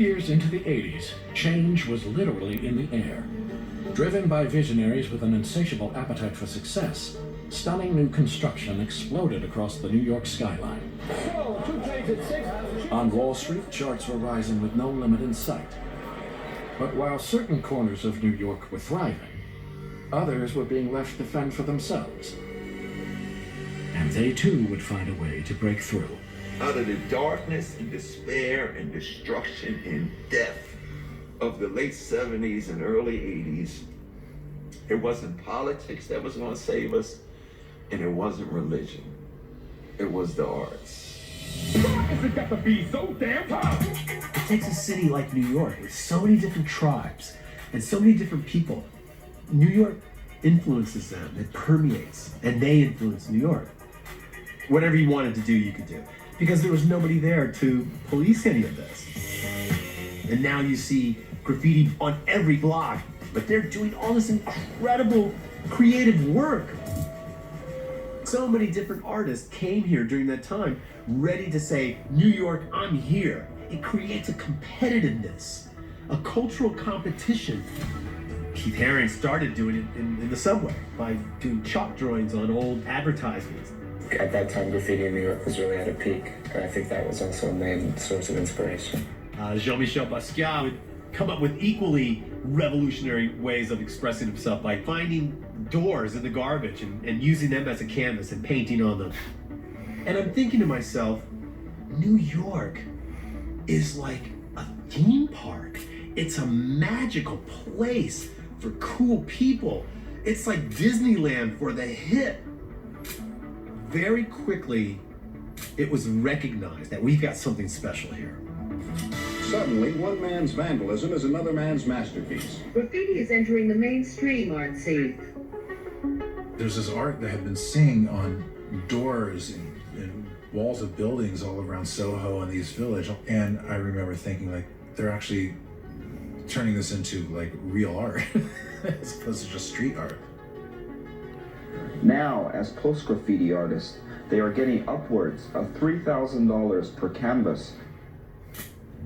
years into the 80s, change was literally in the air. Driven by visionaries with an insatiable appetite for success, stunning new construction exploded across the New York skyline. On Wall Street, charts were rising with no limit in sight. But while certain corners of New York were thriving, others were being left to fend for themselves. And they too would find a way to break through. Out of the darkness and despair and destruction and death of the late 70s and early 80s, it wasn't politics that was going to save us, and it wasn't religion. It was the arts. Why has it got to be so damn tough? It takes a city like New York with so many different tribes and so many different people. New York influences them, it permeates, and they influence New York. Whatever you wanted to do, you could do, because there was nobody there to police any of this. And now you see graffiti on every block, but they're doing all this incredible creative work. So many different artists came here during that time, ready to say, New York, I'm here. It creates a competitiveness, a cultural competition. Keith Haring started doing it in the subway by doing chalk drawings on old advertisements. At that time, graffiti in New York was really at a peak, and I think that was also a main source of inspiration. Jean-Michel Basquiat would come up with equally revolutionary ways of expressing himself by finding doors in the garbage and using them as a canvas and painting on them. And I'm thinking to myself, New York is like a theme park. It's a magical place for cool people. It's like Disneyland for the hip. Very quickly, it was recognized that we've got something special here. Suddenly, one man's vandalism is another man's masterpiece. Graffiti is entering the mainstream art scene. There's this art that had been seen on doors and walls of buildings all around Soho and the East Village. And I remember thinking, like, they're actually turning this into, like, real art as opposed to just street art. Now, as post-graffiti artists, they are getting upwards of $3,000 per canvas.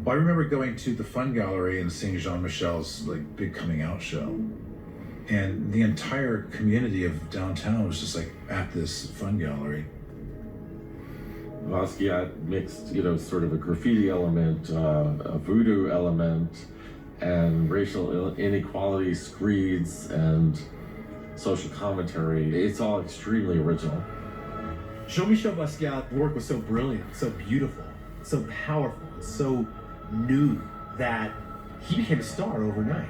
Well, I remember going to the Fun Gallery and seeing Jean-Michel's like big coming out show. And the entire community of downtown was just like at this Fun Gallery. Basquiat mixed, sort of a graffiti element, a voodoo element, and racial inequality screeds and social commentary. It's all extremely original. Jean-Michel Basquiat's work was so brilliant, so beautiful, so powerful, so new that he became a star overnight.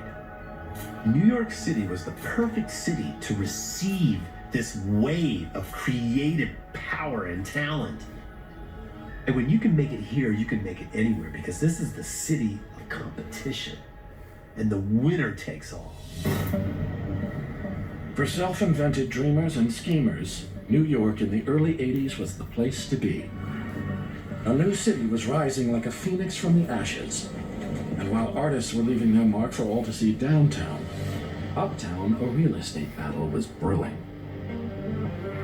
New York City was the perfect city to receive this wave of creative power and talent. And when you can make it here, you can make it anywhere, because this is the city of competition, and the winner takes all. For self-invented dreamers and schemers, New York in the early 80s was the place to be. A new city was rising like a phoenix from the ashes. And while artists were leaving their mark for all to see downtown, uptown, a real estate battle was brewing.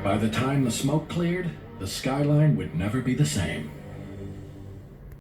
By the time the smoke cleared, the skyline would never be the same.